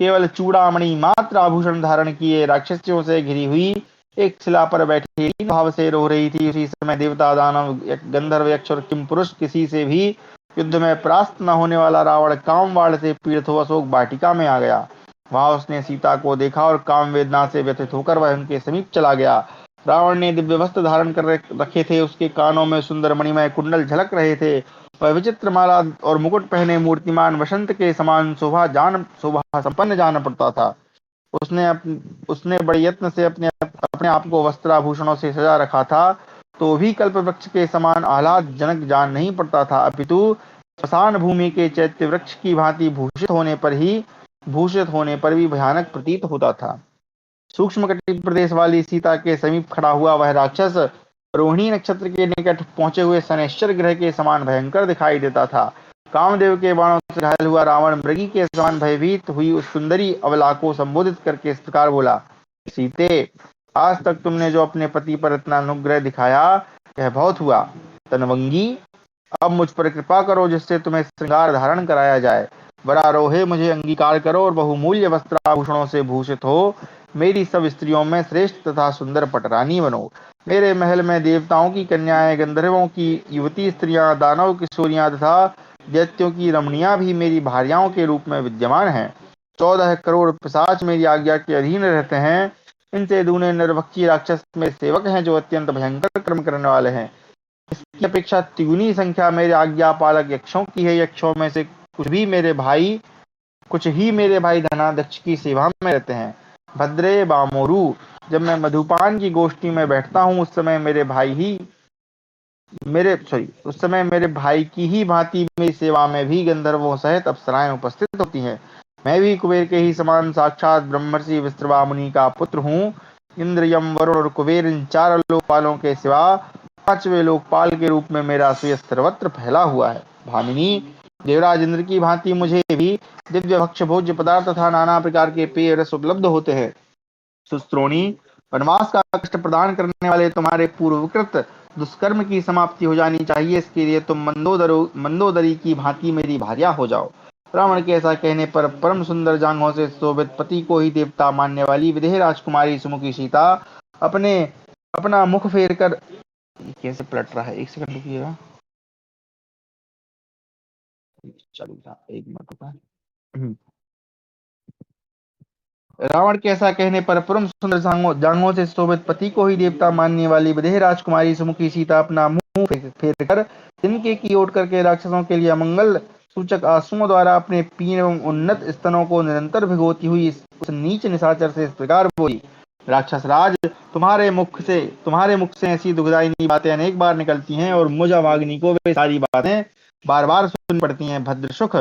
केवल चूड़ामणि मात्र आभूषण धारण किए, राक्षसियों से घिरी हुई एक शिला पर बैठी भाव से रो रही थी, उसी समय देवता दानव गंधर्व यक्ष और किम पुरुष किसी से भी युद्ध में परास्त न होने वाला रावण कामवाड़ से पीड़ित हो अशोक वाटिका में आ गया। वहां उसने सीता को देखा और काम वेदना से व्यथित होकर वह उनके समीप चला गया। रावण ने दिव्य वस्त्र धारण कर रखे थे, उसके कानों में सुंदर मणिमय कुंडल झलक रहे थे। वह विचित्र माला और मुकुट पहने मूर्तिमान वसंत के समान शोभा संपन्न जान पड़ता था। उसने बड़े यत्न से अपने अपने आप को वस्त्राभूषणों से सजा रखा था, तो भी कल्प वृक्ष के समान आह्लाद जनक जान नहीं पड़ता था, अपितु श्मशान भूमि के चैत्य वृक्ष की भांति भूषित होने पर भी भयानक प्रतीत होता था। सूक्ष्म कटिबंध प्रदेश वाली सीता के समीप खड़ा हुआ वह राक्षस रोहिणी नक्षत्र के निकट पहुंचे हुए शनैश्चर ग्रह के समान भयंकर दिखाई देता था। कामदेव के बाणों से घायल हुआ रावण मृगी के समान भयभीत हुई उस सुंदरी अबला को संबोधित करके इस प्रकार बोला, सीते, आज तक तुमने जो अपने पति पर इतना अनुग्रह दिखाया यह बहुत हुआ। तनवंगी, अब मुझ पर कृपा करो जिससे तुम्हें श्रृंगार धारण कराया जाए। वरारोहे, मुझे अंगीकार करो और बहुमूल्य वस्त्राभूषणों से भूषित हो मेरी सब स्त्रियों में श्रेष्ठ तथा सुंदर पटरानी बनो। मेरे महल में देवताओं की कन्याएं, गंधर्वों की युवती स्त्रियां, दानव किशोरियां तथा दैत्यों की रमणियां भी मेरी भार्याओं के रूप में विद्यमान हैं। 14 करोड़ पिशाच मेरी आज्ञा के अधीन रहते हैं। इनसे दूने नरभक्षी राक्षस मेरे सेवक हैं जो अत्यंत भयंकर कर्म करने वाले हैं। इसकी अपेक्षा तिगुनी संख्या मेरे आज्ञा पालक यक्षों की है। यक्षों में से कुछ ही मेरे भाई धनाध्यक्ष की सेवा में रहते हैं। भद्रे बामोरु, जब मैं मधुपान की गोष्ठी में बैठता हूँ उस समय मेरे भाई की ही भांति मेरी सेवा में भी गंधर्वों सहित अप्सराएं उपस्थित होती हैं। मैं भी कुबेर के ही समान साक्षात ब्रह्मर्षि विश्रवा मुनि का पुत्र हूँ। इंद्र, यम, वरुण और कुबेर, इन 4 लोकपालों के सिवा 5वें लोकपाल के रूप में मेरा श्रेय सर्वत्र फैला हुआ है। भामिनी, देवराज इंद्र की भांति मुझे भी दिव्य भक्ष्य भोज्य पदार्थ तथा नाना प्रकार के पेय रस उपलब्ध होते हैं। सुस्त्रोणी, वनवास का कष्ट प्रदान करने वाले तुम्हारे पूर्वकृत दुष्कर्म की समाप्ति हो जानी चाहिए, इसके लिए तुम मंदोदरी की भांति मेरी भार्या हो जाओ। रावण के ऐसा कहने पर परम सुंदर जांघों से शोभित पति को ही देवता मानने वाली विदेह राजकुमारी सुमुखी सीता अपना मुख फेर कर, कैसे पलट रहा है, एक सेकंड रुकिएगा, चालू था, 1 मिनट रुका। रावण के ऐसा कहने पर परम सुंदर जांघों से शोभित पति को ही देवता मानने वाली विदेह राजकुमारी सुमुखी सीता अपना मुंह फेर कर तिनके की ओट करके राक्षसों के लिए अमंगल सूचक आंसुओं द्वारा अपने पीन एवं उन्नत स्तनों को निरंतर भिगोती हुई उस नीच निशाचर से इस प्रकार बोली, राक्षस राज, तुम्हारे मुख से ऐसी दुखदायिनी बातें अनेक बार निकलती हैं और मुझ अभागिनी को वे सारी बातें बार बार सुन पड़ती हैं। भद्रसुख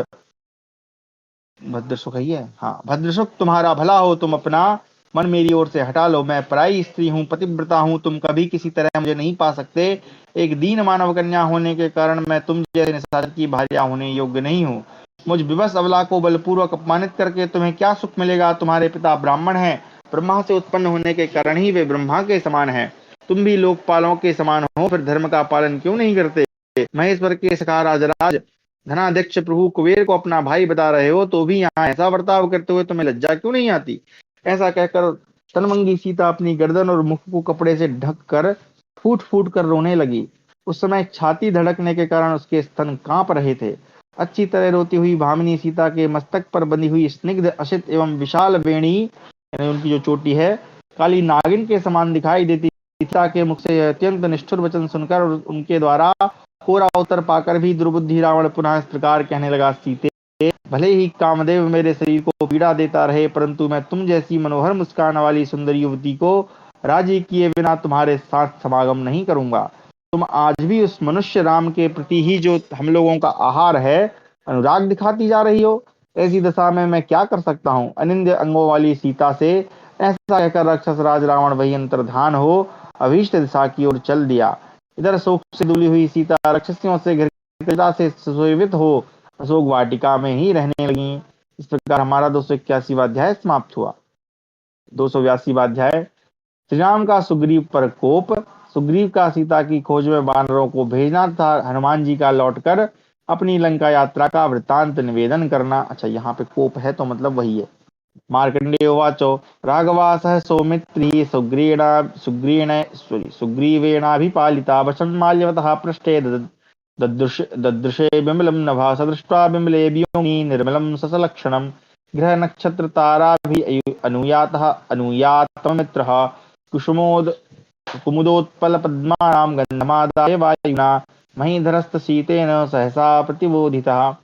ही है, हाँ, भद्रसुख, तुम्हारा भला हो, तुम अपना मन मेरी ओर से हटा लो। मैं पराई स्त्री हूँ, पतिव्रता हूँ, तुम कभी किसी तरह मुझे नहीं पा सकते। एक दीन मानव कन्या होने के कारण मैं तुम जैसे निशाचर की भार्या होने योग्य नहीं हूँ। मुझ विवश अबला को बलपूर्वक अपमानित करके तुम्हें क्या सुख मिलेगा। तुम्हारे पिता ब्राह्मण हैं, ब्रह्मा से उत्पन्न होने के कारण ही वे ब्रह्मा के समान हैं। तुम भी लोकपालों के समान हो, फिर धर्म का पालन क्यों नहीं करते। महेश्वर के सखा राजराज धनाध्यक्ष प्रभु कुबेर को अपना भाई बता रहे हो, तो भी यहाँ ऐसा बर्ताव करते हुए तुम्हें लज्जा क्यों नहीं आती। ऐसा कहकर तनमंगी सीता अपनी गर्दन और मुख को कपड़े से ढक कर फूट फूट कर रोने लगी। उस समय छाती धड़कने के कारण उसके स्तन कांप रहे थे। अच्छी तरह रोती हुई भामिनी सीता के मस्तक पर बंधी हुई स्निग्ध असित एवं विशाल वेणी, यानी उनकी जो चोटी है, काली नागिन के समान दिखाई देती। सीता के मुख से अत्यंत निष्ठुर वचन सुनकर और उनके द्वारा कोरा उत्तर पाकर भी दुर्बुद्धि रावण पुनः इस प्रकार कहने लगा, सीते, भले ही कामदेव मेरे शरीर को पीड़ा देता रहे, परंतु मैं तुम जैसी मनोहर मुस्कान वाली सुंदर युवती को राजी किए बिना तुम्हारे साथ समागम नहीं करूंगा। तुम आज भी उस मनुष्य राम के प्रति ही जो हम लोगों का आहार है अनुराग दिखाती जा रही हो। ऐसी दशा में मैं क्या कर सकता हूँ। अनिंद्य अंगों वाली सीता से ऐसा कहकर राक्षस राज रावण वही अंतर्धान हो अभीष्ट दिशा की ओर चल दिया। इधर शोक से धुली हुई सीता राक्षसियों से घृता से सुशोभित हो अशोक वाटिका में ही रहने लगी। इस प्रकार हमारा 281वां अध्याय समाप्त हुआ। 282वां अध्याय, श्री राम का सुग्रीव पर कोप। सुग्रीव का सीता की खोज में वानरों को भेजना था, हनुमान जी का लौटकर अपनी लंका यात्रा का वृत्तांत निवेदन करना। अच्छा, यहाँ पे कोप है तो मतलब वही है। मार्कंडेय उवाचो राघवा सह सौमित्री सुग्रीवेणाभिपालिता वशन्माल्यवतः पृष्ठे ददृशे बिमलं नभा स दृष्ट्वा बिमले व्योम्नि निर्मलं ससलक्षणं ग्रह नक्षत्र ताराभि अनुयातः अनुयातमित्रः कुसुमोद कुमुदोत्पल पद्मानां गन्धमादाय वायुना महीधरस्त शीतेन सहसा प्रतिबोधितः।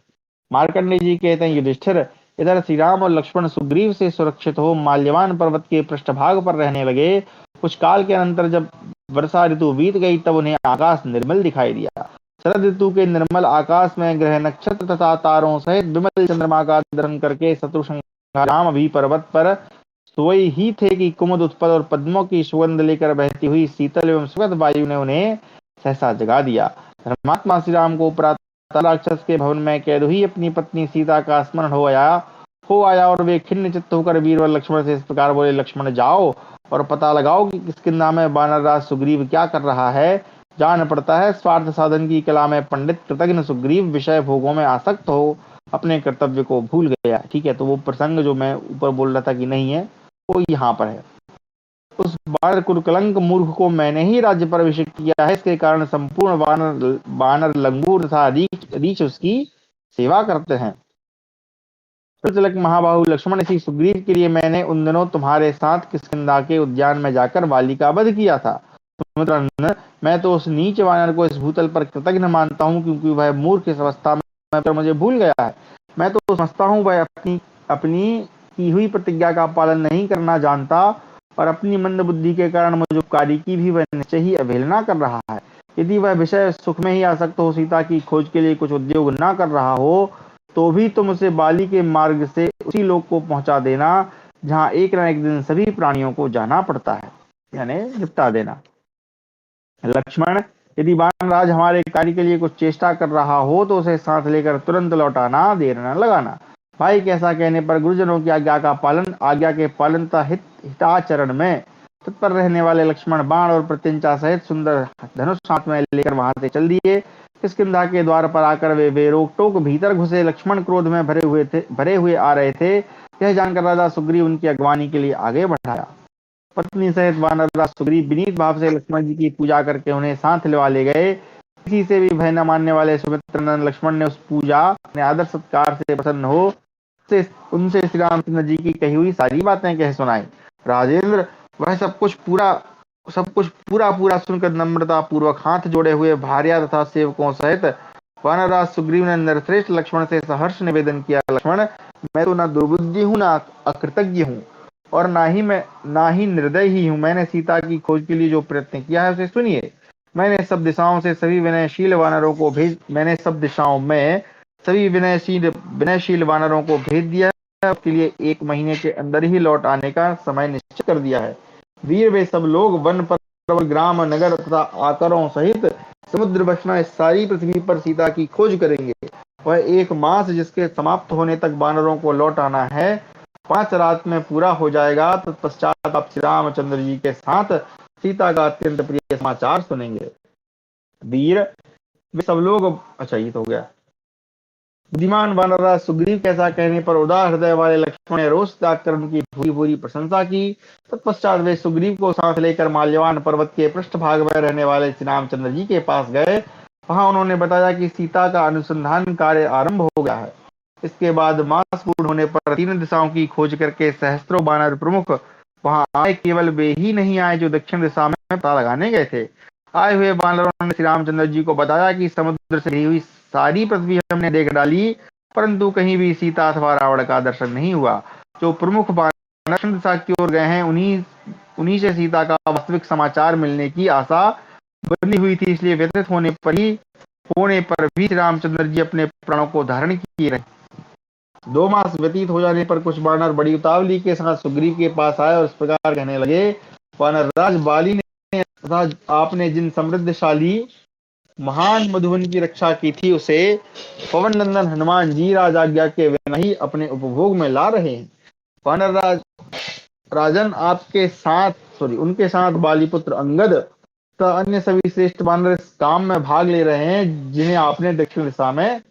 मार्कंडेय जी कहते हैं, युधिष्ठिर, इधर श्री राम और लक्ष्मण सुग्रीव से सुरक्षित हो माल्यवान पर्वत के पृष्ठभाग पर रहने लगे। कुछ काल के अंतर जब वर्षा ऋतु बीत गई तब उन्हें आकाश निर्मल दिखाई दिया। शरद ऋतु के निर्मल आकाश में ग्रह नक्षत्र तथा तारों सहित विमल चंद्रमा का दर्शन करके शत्रुघ्न राम अभी पर्वत पर सोए ही थे कि कुमुद उत्पल और पद्मों की सुगंध लेकर बहती हुई शीतल एवं सुखद वायु ने उन्हें सहसा जगा दिया। धर्मात्मा श्री राम को प्रातः राक्षस के भवन में कैद हुई अपनी पत्नी सीता का स्मरण हो आया और वे खिन्न चित्त होकर वीर और लक्ष्मण से इस प्रकार बोले, लक्ष्मण जाओ और पता लगाओ कि किसकिंधा में वानरराज सुग्रीव क्या कर रहा है। जान पड़ता है स्वार्थ साधन की कला में पंडित कृतघ्न सुग्रीव विषय भोगों में आसक्त हो अपने कर्तव्य को भूल गया। ठीक है, तो वो प्रसंग जो मैं ऊपर बोल रहा था कि नहीं है, वो यहाँ पर है। उस बानर कुलकलंक मूर्ख को मैंने ही राज्य पर अभिषेक किया है, इसके कारण संपूर्ण वानर वानर लंगूर तथा रीछ उसकी सेवा करते हैं। तिलक महाबाहु लक्ष्मण, इसी सुग्रीव के लिए मैंने उन दिनों तुम्हारे साथ किष्किंधा के उद्यान में जाकर वाली का वध किया था। सुमित्र, मैं तो उस नीच वानर को इस भूतल पर कृतघ्न मानता हूँ, क्योंकि वह मूर्ख इस अवस्था में पर मुझे भूल गया है। मैं तो समझता हूँ वह अपनी अपनी की हुई प्रतिज्ञा का पालन नहीं करना जानता और अपनी मंद बुद्धि के कारण मुझ उपकारी की भी वह निश्चय ही अवहेलना कर रहा है। यदि वह विषय सुख में ही आसक्त हो, सीता की खोज के लिए कुछ उद्योग न कर रहा हो, तो भी तुम उसे बाली के मार्ग से उसी लोक को पहुंचा देना जहां एक न एक दिन सभी प्राणियों को जाना पड़ता है, यानी निपटा देना। लक्ष्मण, यदि वानराज हमारे कार्य के लिए कुछ चेष्टा कर रहा हो तो उसे साथ लेकर तुरंत लौटाना, देर न लगाना। भाई के ऐसा कहने पर गुरुजनों की आज्ञा के पालन तथा हिताचरण में तत्पर रहने वाले लक्ष्मण बाण और प्रत्यंचा सहित सुंदर धनुष हाथ में लेकर वहां से चल दिए। किष्किंधा के द्वार पर आकर वे रोक टोक भीतर घुसे। लक्ष्मण क्रोध में भरे हुए आ रहे थे। यह जानकर राजा सुग्रीव उनकी अगवानी के लिए आगे बढ़ाया। पत्नी सहित वानरराज सुग्रीव विनीत भाव से लक्ष्मण जी की पूजा करके उन्हें साथ लिवा ले गए। किसी से भी भय न मानने वाले सुमित्र लक्ष्मण ने उस पूजा ने आदर सत्कार से प्रसन्न हो उनसे श्री रामचंद्र जी की कही हुई सारी बातें कह सुनाई। राजेंद्र, वह सब कुछ पूरा पूरा सुनकर नम्रता पूर्वक हाथ जोड़े हुए भार्या तथा सेवकों सहित वानरराज सुग्रीव ने नरश्रेष्ठ लक्ष्मण से सहर्ष निवेदन किया, लक्ष्मण, मैं तो न दुर्बुद्धि हूँ, न अकृतज्ञ हूँ और ना ही निर्दय ही हूँ। मैंने सीता की खोज के लिए जो प्रयत्न किया है उसे सुनिए। मैंने सब दिशाओं में सभी विनयशील वानरों को भेज दिया है। उसके लिए 1 महीने के अंदर ही लौट आने का समय निश्चित कर दिया है। वीर वे सब लोग वन पर्वत ग्राम नगर तथा आकरों सहित समुद्र बसना इस सारी पृथ्वी पर सीता की खोज करेंगे। वह 1 मास जिसके समाप्त होने तक वानरों को लौट आना है 5 रात में पूरा हो जाएगा। तत्पश्चात आप श्री रामचंद्र जी के साथ सीता का अत्यंत प्रिय समाचार सुनेंगे। वीर वे सब लोग, अच्छा ये तो हो गया। बुद्धिमान वानरराज सुग्रीव के ऐसा कहने पर उदार हृदय वाले लक्ष्मण ने रोष त्याग कर उनकी भूरी भूरी प्रशंसा की। तत्पश्चात वे सुग्रीव को साथ लेकर माल्यवान पर्वत के पृष्ठभाग में रहने वाले श्री रामचंद्र जी के पास गए। वहां उन्होंने बताया कि सीता का अनुसंधान कार्य आरंभ हो गया है। इसके बाद मास पूर्ण होने पर 3 दिशाओं की खोज करके सहस्त्रों वानर प्रमुख वहां आए। केवल वे ही नहीं आए जो दक्षिण दिशा में पता लगाने गए थे। आए हुए वानरों ने श्री रामचंद्र जी को बताया कि समुद्र से घिरी हुई सारी पृथ्वी हमने देख डाली, परंतु कहीं भी सीता अथवा रावण का दर्शन नहीं हुआ। जो प्रमुख वानर दक्षिण दिशा की ओर गए हैं उन्हीं से सीता का वास्तविक समाचार मिलने की आशा बनी हुई थी। इसलिए व्यतीत होने पर भी श्री रामचंद्र जी अपने प्राणों को धारण किए रहे। 2 मास व्यतीत हो जाने पर कुछ वानर बड़ी उतावली के साथ सुग्रीव के पास आए और इस प्रकार कहने लगे, वानरराज बाली ने आपने जिन समृद्धशाली महान मधुबन की रक्षा की थी, उसे पवन नंदन हनुमान जी राज आज्ञा के बिना ही अपने उपभोग में ला रहे हैं। वानर राजन आपके साथ उनके साथ बालीपुत्र अंगद तथा अन्य सभी श्रेष्ठ वानर इस काम में भाग ले रहे हैं जिन्हें आपने दक्षिण दिशा में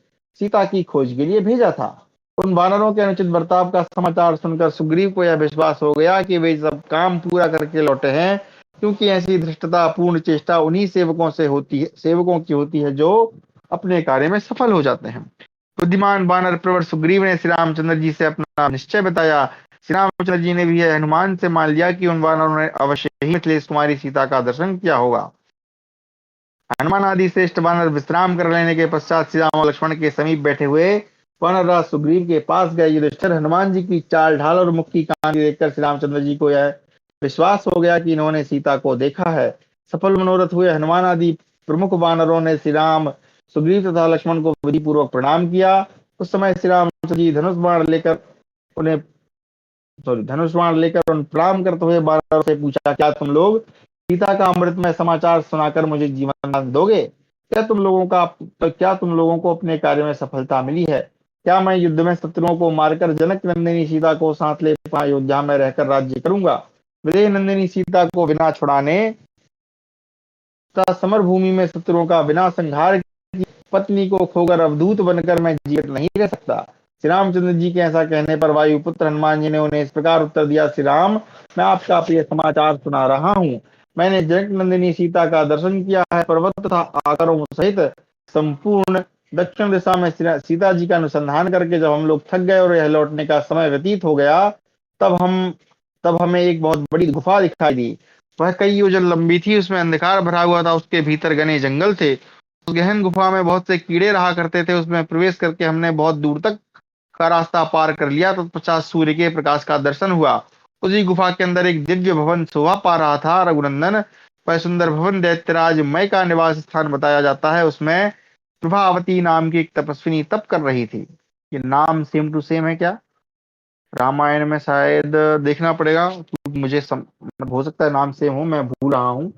सीता की खोज के लिए भेजा था। उन वानरों के अनुचित बर्ताव का समाचार सुनकर सुग्रीव को यह विश्वास हो गया कि वे सब काम पूरा करके लौटे हैं, क्योंकि ऐसी धृष्टता पूर्ण चेष्टा उन्हीं सेवकों की होती है जो अपने कार्य में सफल हो जाते हैं। बुद्धिमान वानर प्रवर सुग्रीव ने श्री रामचंद्र जी से अपना निश्चय बताया। श्री रामचंद्र जी ने भी यह हनुमान से मान लिया कि उन वानरों ने अवश्य ही मिथिलेश कुमारी सीता का दर्शन किया होगा। हनुमान आदि श्रेष्ठ वानर विश्राम कर लेने के पश्चात श्री राम और लक्ष्मण के समीप बैठे हुए वानर राज सुग्रीव के पास गए। युधिष्ठिर हनुमान जी की चाल ढाल और मुख की कांति देखकर श्री रामचंद्र जी को यह विश्वास हो गया कि इन्होंने सीता को देखा है। सफल मनोरथ हुए हनुमान आदि प्रमुख वानरों ने श्री राम, सुग्रीव तथा लक्ष्मण को विधि पूर्वक प्रणाम किया। उस समय श्री रामचंद्र जी धनुष बाण लेकर उन प्रणाम करते हुए वानरों से पूछा, क्या तुम लोग सीता का अमृतमय समाचार सुनाकर मुझे जीवन दान दोगे? क्या तुम लोगों को अपने कार्य में सफलता मिली है? क्या मैं युद्ध में शत्रुओं को मारकर जनक नंदिनी सीता को साथ ले अयोध्या में रहकर राज्य करूंगा? विदेह नंदिनी सीता को बिना छुड़ाने तथा समर भूमि में शत्रुओं का बिना संहार की पत्नी को खोकर अवधूत बनकर मैं जीवित नहीं रह सकता। श्री रामचंद्र जी के ऐसा कहने पर वायुपुत्र हनुमान जी ने उन्हें इस प्रकार उत्तर दिया, श्री राम, मैं आपका प्रिय समाचार सुना रहा हूँ। मैंने जनक नंदिनी सीता का दर्शन किया है। पर्वत तथा आकरों सहित संपूर्ण दक्षिण दिशा में सीता जी का अनुसंधान करके जब हम लोग थक गए और यह लौटने का समय व्यतीत हो गया, तब हमें एक बहुत बड़ी गुफा दिखाई दी। वह कई योजन लंबी थी, उसमें अंधकार भरा हुआ था, उसके भीतर घने जंगल थे। उस गहन गुफा में बहुत से कीड़े रहा करते थे। उसमें प्रवेश करके हमने बहुत दूर तक का रास्ता पार कर लिया तो 50 सूर्य के प्रकाश का दर्शन हुआ। उसी गुफा के अंदर एक दिव्य भवन शोभा पा रहा था। रघुनंदन, वह सुंदर भवन दैत्यराज मय का निवास स्थान बताया जाता है। उसमें प्रभावती नाम की एक तपस्विनी तप कर रही थी। ये नाम सेम टू सेम है क्या? रामायण में शायद देखना पड़ेगा, क्योंकि हो सकता है नाम सेम हो, मैं भूल रहा हूँ।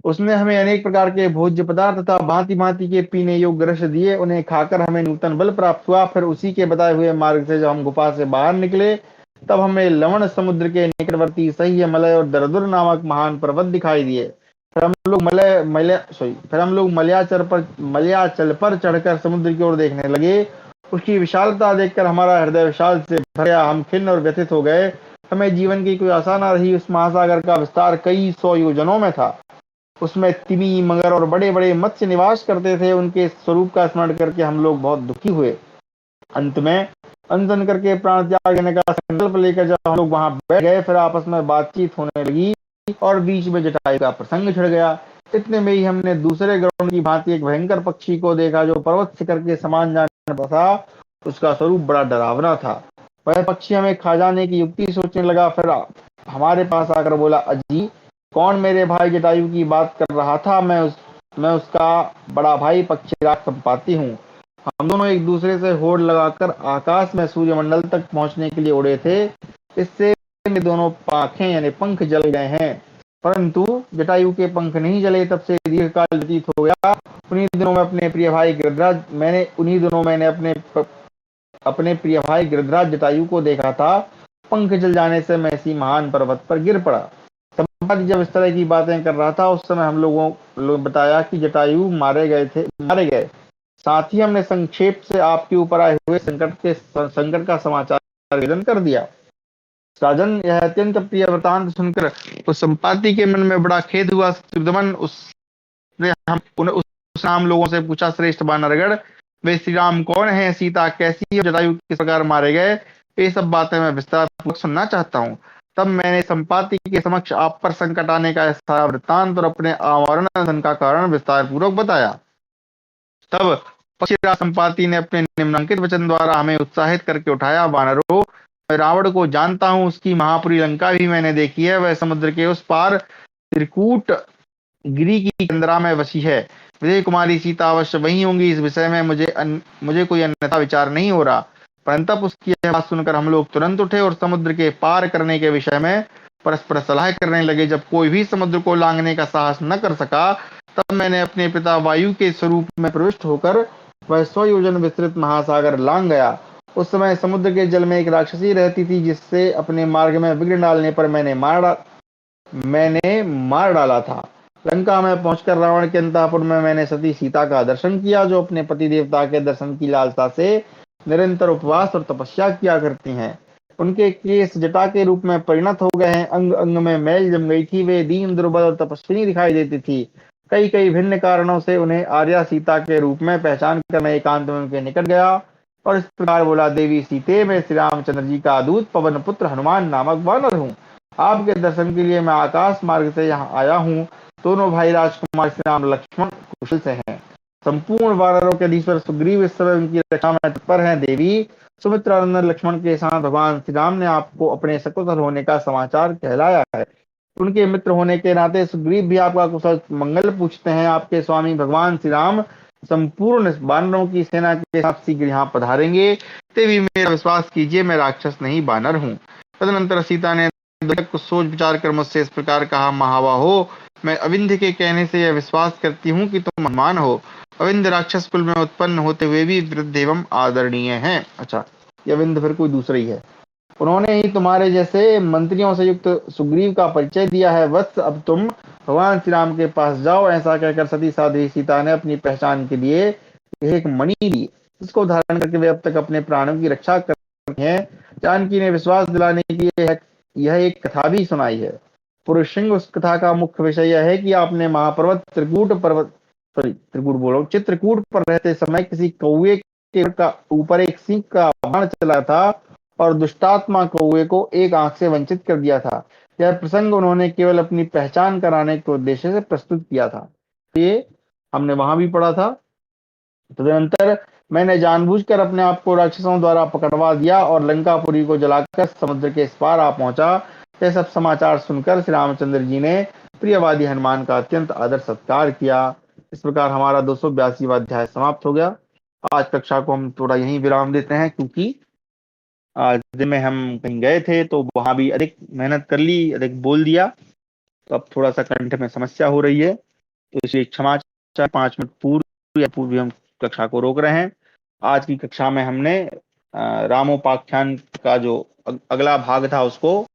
उसने हमें अनेक प्रकार के भोज्य पदार्थ तथा भांति भांति के पीने योग्य रस दिए। उन्हें खाकर हमें नूतन बल प्राप्त हुआ। फिर उसी के बताए हुए मार्ग से जब हम गुफा से बाहर निकले, तब हमें लवण समुद्र के निकटवर्ती सह्य मलय और दरदुर नामक महान पर्वत दिखाई दिए। फिर हम लोग मलयाचल पर चढ़कर समुद्र की ओर देखने लगे। उसकी विशालता देखकर हमारा हृदय विशाल से भर गया। हम खिन्न और व्यथित हो गए। हमें जीवन की कोई आशा न रही। उस महासागर का विस्तार कई 100 योजनों में था। उसमें तिमी, मगर और बड़े बड़े मत्स्य निवास करते थे। उनके स्वरूप का स्मरण करके हम लोग बहुत दुखी हुए। अंत में अनशन करके प्राण त्याग देने का संकल्प लेकर जब हम लोग वहां बैठ गए, फिर आपस में बातचीत होने लगी और बीच में जटायु का प्रसंग छिड़ गया। इतने में ही हमने दूसरे गरुड़ की भांति एक भयंकर पक्षी को देखा जो पर्वत शिखर के समान जाने था। उसका स्वरूप बड़ा डरावना था। वह पक्षी हमें खा जाने की युक्ति सोचने लगा। फिर हमारे पास आकर बोला, अजी, कौन मेरे भाई जटायु की बात कर रहा था? मैं उसका बड़ा भाई पक्षीराज संपाति हूँ। हम दोनों एक दूसरे से होड़ लगाकर आकाश में सूर्यमंडल तक पहुंचने के लिए उड़े थे। इससे मेरे दोनों पाखें यानी पंख जल गए हैं, परंतु जटायु के पंख नहीं जले। तब से दीर्घ काल व्यतीत हो गया। उन्हीं दिनों में अपने प्रिय भाई मैंने अपने प्रिय भाई गिरिधराज जटायु को देखा था। पंख जल जाने से मैं इसी महान पर्वत पर गिर पड़ा। संपाति जब इस तरह की बातें कर रहा था, उस समय हम लोग बताया कि जटायु मारे गए। साथ ही हमने संक्षेप से आपके ऊपर आए हुए संकट का समाचार निवेदन कर दिया। राजन, यह अत्यंत प्रिय वृतांत सुनकर उस संपाति के मन में बड़ा खेद हुआ। उसने उस नाम लोगों से पूछा, श्रेष्ठ वानरगण, वे श्री राम कौन है, सीता कैसी है, जटायु किस प्रकार मारे गए? ये सब बातें मैं विस्तार पूर्वक सुनना चाहता हूँ। तब मैंने संपाति के समक्ष आप पर संकट आने का सारा वृत्तांत और अपने आमरण का कारण विस्तार पूर्वक बताया। तब पक्षीराज संपाति ने अपने निम्नांकित वचन द्वारा हमें उत्साहित करके उठाया। वानरों, मैं रावण को जानता हूँ। उसकी महापुरी लंका भी मैंने देखी है। वह समुद्र के उस पार त्रिकूट गिरी की कंदरा में बसी है। विजय कुमारी सीता अवश्य वही होंगी। इस विषय में मुझे कोई अन्यथा विचार नहीं हो रहा। परंतु उसकी यह बात सुनकर हम लोग तुरंत उठे और समुद्र के पार करने के विषय में परस्पर सलाह करने लगे। जब कोई भी समुद्र को लांघने का साहस न कर सका, तब मैंने अपने पिता वायु के स्वरूप में प्रविष्ट होकर वह 100 योजन विस्तृत महासागर लांघ गया। उस समय समुद्र के जल में एक राक्षसी रहती थी, जिससे अपने मार्ग में विघ्न डालने पर मैंने मार डाला था। लंका में पहुंचकर रावण के अंतःपुर में मैंने सती सीता का दर्शन किया, जो अपने पति देवता के दर्शन की लालसा से निरंतर उपवास और तपस्या किया करती हैं। उनके केस जटा के रूप में परिणत हो गए हैं, अंग अंग में मैल जम गई थी, वे दीन दुर्बल और तपस्विनी दिखाई देती थी। कई कई भिन्न कारणों से उन्हें आर्या सीता के रूप में पहचान कर मैं एकांत में उनके निकट गया और इस प्रकार बोला, देवी सीते, मैं श्री रामचंद्र जी का दूत पवन पुत्र हनुमान नामक वानर हूँ। आपके दर्शन के लिए मैं आकाश मार्ग से यहाँ आया हूँ। दोनों भाई राजकुमार श्री राम लक्ष्मण कुशल से हैं। संपूर्ण वानरों के अधीश्वर सुग्रीव इस समय उनकी रक्षा में तत्पर हैं। देवी सुमित्रा नंदन लक्ष्मण के साथ भगवान श्री राम ने आपको अपने सकुशल होने का समाचार कहलाया है। उनके मित्र होने के नाते सुग्रीव भी आपका कुशल मंगल पूछते हैं। आपके स्वामी भगवान श्री राम संपूर्ण वानरों की सेना के साथ शीघ्र यहाँ पधारेंगे। देवी मेरा विश्वास कीजिए, मैं राक्षस नहीं बानर हूँ। तदनंतर सीता ने कुछ सोच विचार कर मुझसे इस प्रकार कहा, महाबाहो, मैं अविंध्य के कहने से यह विश्वास करती हूँ कि तुम हनुमान हो। अविंध्य राक्षस कुल में उत्पन्न होते हुए भी वृद्ध एवं आदरणीय हैं। अच्छा, ये अविंध्य फिर कोई दूसरा ही है। उन्होंने ही तुम्हारे जैसे मंत्रियों से युक्त सुग्रीव का परिचय दिया है। वत्स, अब तुम भगवान श्री राम के पास जाओ। ऐसा कहकर सती साध्वी सीता ने अपनी पहचान के लिए एक मणि दी, जिसको धारण करके वे अब तक अपने प्राणों की रक्षा कर रहे हैं। जानकी ने विश्वास दिलाने के लिए यह एक कथा भी सुनाई है। पुरुष सिंह उस कथा का मुख्य विषय यह है कि आपने महापर्वत त्रिकूट बोलो चित्रकूट पर रहते समय किसी कौवे के का ऊपर एक सिंह का बाण चला था और दुष्टात्मा कौवे को एक आंख से वंचित कर दिया था। यह प्रसंग उन्होंने केवल अपनी पहचान कराने के उद्देश्य से प्रस्तुत किया था। ये हमने वहां भी पढ़ा था। तदनंतर मैंने जानबूझकर अपने आप को राक्षसों द्वारा पकड़वा दिया और लंकापुरी को जलाकर समुद्र के इस पार आ पहुंचा। यह सब समाचार सुनकर श्री रामचंद्र जी ने प्रियवादी हनुमान का अत्यंत आदर सत्कार किया। इस प्रकार हमारा 282वां अध्याय समाप्त हो गया। आज कक्षा को हम थोड़ा यहीं विराम देते हैं, क्योंकि आज दिन में हम कहीं गए थे तो वहां भी अधिक मेहनत कर ली, अधिक बोल दिया, तो अब थोड़ा सा कंठ में समस्या हो रही है, तो इसलिए क्षमा चाहे 5 मिनट पूर्व या पूर्व हम कक्षा को रोक रहे हैं। आज की कक्षा में हमने रामोपाख्यान का जो अगला भाग था उसको